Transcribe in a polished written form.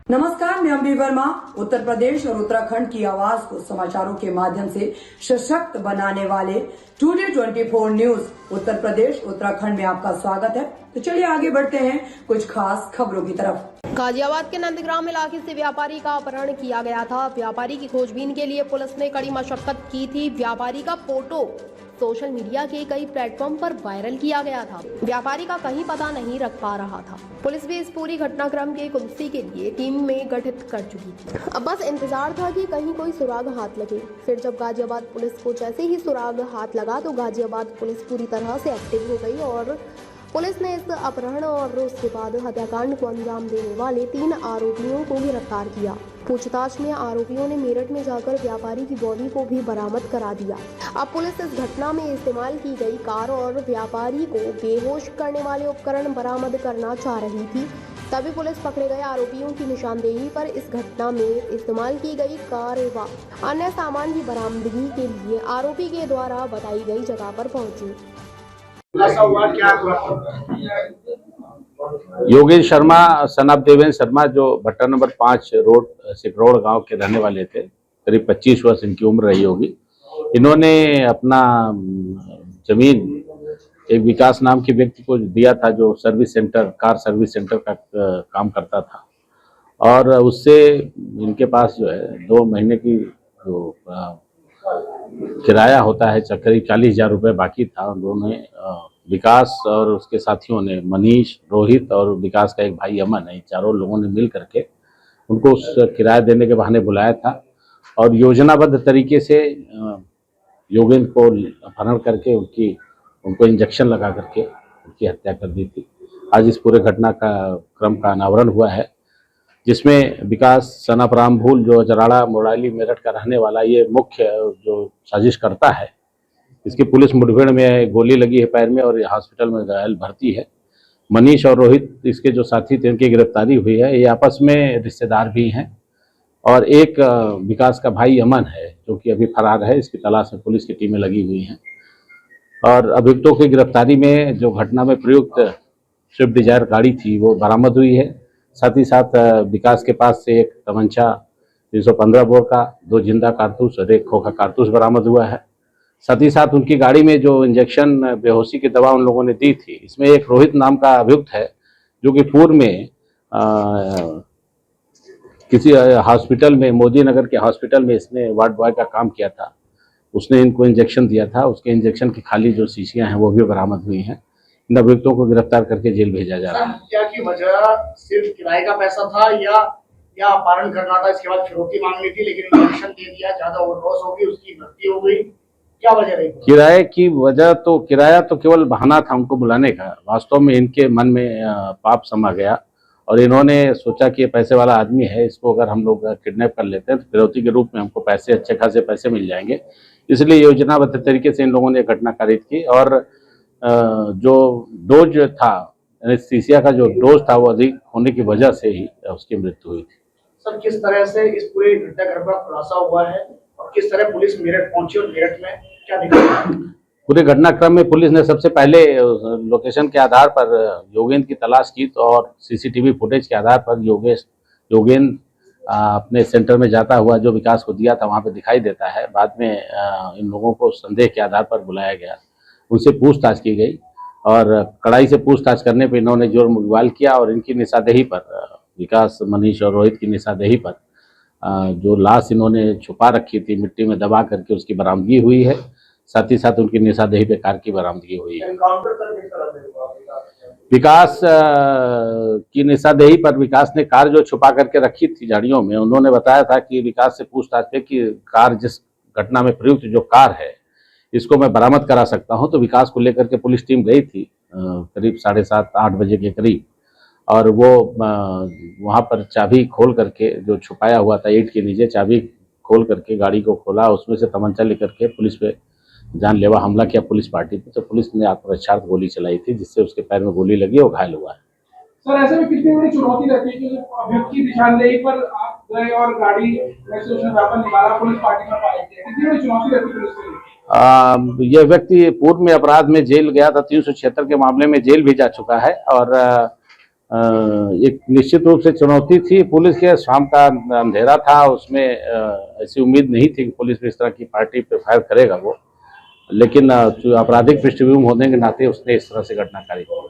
नमस्कार, मैं अम्बी वर्मा। उत्तर प्रदेश और उत्तराखंड की आवाज को समाचारों के माध्यम से सशक्त बनाने वाले टुडे 24 न्यूज उत्तर प्रदेश उत्तराखंड में आपका स्वागत है। तो चलिए आगे बढ़ते हैं कुछ खास खबरों की तरफ। गाजियाबाद के नंदग्राम इलाके से व्यापारी का अपहरण किया गया था। व्यापारी की खोजबीन के लिए पुलिस ने कड़ी मशक्कत की थी। व्यापारी का फोटो सोशल मीडिया के कई प्लेटफॉर्म पर वायरल किया गया था। व्यापारी का कहीं पता नहीं रख पा रहा था। पुलिस भी इस पूरी घटनाक्रम के कुंसी के लिए टीम में गठित कर चुकी थी। अब बस इंतजार था कि कहीं कोई सुराग हाथ लगे। फिर जब गाजियाबाद पुलिस को जैसे ही सुराग हाथ लगा तो गाजियाबाद पुलिस पूरी तरह से एक्टिव हो गई और पुलिस ने इस अपहरण और उसके बाद हत्याकांड को अंजाम देने वाले 3 आरोपियों को गिरफ्तार किया। पूछताछ में आरोपियों ने मेरठ में जाकर व्यापारी की बॉडी को भी बरामद करा दिया। अब पुलिस इस घटना में इस्तेमाल की गई कार और व्यापारी को बेहोश करने वाले उपकरण बरामद करना चाह रही थी। तभी पुलिस पकड़े गए आरोपियों की निशानदेही पर इस घटना में इस्तेमाल की गई कार व अन्य सामान की बरामदगी के लिए आरोपी के द्वारा बताई गई जगह पर पहुंची। योगेश शर्मा सन ऑफ देवेंद्र शर्मा जो भट्टा नंबर 5 रोड सिकरौड़ गांव के रहने वाले थे। करीब 25 वर्ष इनकी उम्र रही होगी। इन्होंने अपना जमीन एक विकास नाम के व्यक्ति को दिया था जो service centre car service centre का काम करता था और उससे इनके पास जो है 2 महीने की जो किराया होता है करीब 40,000 रुपये बाकी था। उन्होंने विकास और उसके साथियों ने मनीष, रोहित और विकास का एक भाई अमन है, चारों लोगों ने मिल करके उनको उस किराया देने के बहाने बुलाया था और योजनाबद्ध तरीके से योगेंद्र को अपहरण करके उनको इंजेक्शन लगा करके उनकी हत्या कर दी थी। आज इस पूरे घटना का क्रम का अनावरण हुआ है जिसमें विकास सन ऑफ रामभूल जो जराड़ा मोराली मेरठ का रहने वाला ये मुख्य जो साजिश करता है। इसकी पुलिस मुठभेड़ में गोली लगी है पैर में और हॉस्पिटल में घायल भर्ती है। मनीष और रोहित इसके जो साथी थे उनकी गिरफ्तारी हुई है। ये आपस में रिश्तेदार भी हैं और एक विकास का भाई अमन है जो कि अभी फरार है। इसकी तलाश में पुलिस की टीमें लगी हुई हैं और अभियुक्तों की गिरफ्तारी में जो घटना में प्रयुक्त स्विफ्ट डिजायर गाड़ी थी वो बरामद हुई है। साथ ही साथ विकास के पास से एक तमंचा 315 बोर का 2 जिंदा कारतूस और एक खोखा कारतूस बरामद हुआ है। साथ ही साथ उनकी गाड़ी में जो इंजेक्शन बेहोशी की दवा उन लोगों ने दी थी, इसमें एक रोहित नाम का अभियुक्त है जो कि पूर्व में किसी हॉस्पिटल में मोदी नगर के हॉस्पिटल में इसने वार्ड बॉय का काम किया था। उसने इनको इंजेक्शन दिया था। उसके इंजेक्शन की खाली जो शीशियां हैं वो भी बरामद हुई हैं। इन अभियुक्तों को गिरफ्तार करके जेल भेजा जा रहा है। क्या की वजह सिर्फ किराए का पैसा था या अपहरण करना था, इसके बाद फिरौती मांगनी थी लेकिन इंजेक्शन दे दिया, ज्यादा ओवरडोज हो गई, उसकी मृत्यु हो गई, क्या वजह रही? किराए की वजह तो किराया तो केवल बहाना था उनको बुलाने का। वास्तव में इनके मन में पाप समा गया और इन्होंने सोचा कि ये पैसे वाला आदमी है, इसको अगर हम लोग किडनैप कर लेते हैं तो फिरौती के रूप में हमको पैसे अच्छे खासे पैसे मिल जाएंगे। इसलिए योजनाबद्ध तरीके से इन लोगों ने घटना कारित की और जो डोज था एनेस्थीसिया का जो डोज था वो अधिक होने की वजह से ही उसकी मृत्यु हुई थी। सर, किस तरह से इस पूरी घटनाक्रम का खुलासा हुआ है और किस तरह पुलिस मेरठ पहुंची और मेरठ में क्या दिखा? पूरे घटनाक्रम में पुलिस ने सबसे पहले लोकेशन के आधार पर योगेंद्र की तलाश की तो और सीसीटीवी फुटेज के आधार पर योगेंद्र अपने सेंटर में जाता हुआ जो विकास को दिया था वहाँ पे दिखाई देता है। बाद में इन लोगों को संदेह के आधार पर बुलाया गया, उनसे पूछताछ की गई और कड़ाई से पूछताछ करने पर इन्होंने जोर मुगवाल किया और इनकी निशानदेही पर विकास, मनीष और रोहित की निशानदेही पर जो लाश इन्होंने छुपा रखी थी मिट्टी में दबा करके उसकी बरामदगी हुई है। साथ ही साथ उनकी निशानदेही पे कार की बरामदगी हुई है। विकास की निशानदेही पर विकास ने कार जो छुपा करके रखी थी झाड़ियों में, उन्होंने बताया था कि विकास से पूछताछ पे कि कार जिस घटना में प्रयुक्त जो कार है इसको मैं बरामद करा सकता हूं। तो विकास को लेकर के पुलिस टीम गई थी करीब 7:30-8 बजे के करीब और वो वहाँ पर चाबी खोल करके जो छुपाया हुआ था ईंट के नीचे, चाबी खोल करके गाड़ी को खोला, उसमें से तमंचा लेकर के पुलिस पे जानलेवा हमला किया पुलिस पार्टी पे। तो पुलिस ने आत्मरक्षार्थ गोली चलाई थी जिससे उसके पैर में गोली लगी और घायल हुआ है। सर, ऐसे में कितनी बड़ी चुनौती रहती है कि अभियुक्त की निशानदेही पर आप गए और गाड़ी में से उसने वेपन निकाला, पुलिस पार्टी में पाई थी, कितनी बड़ी चुनौती रहती है पुलिस के लिए? यह व्यक्ति पूर्व में अपराध में जेल गया था, 376 के मामले में जेल भी जा चुका है और एक निश्चित रूप से चुनौती थी पुलिस के। शाम का अंधेरा था, उसमें ऐसी उम्मीद नहीं थी कि पुलिस इस तरह की पार्टी पे फायर करेगा वो, लेकिन आपराधिक पृष्ठभूमि होने के नाते उसने इस तरह से घटनाकारी की।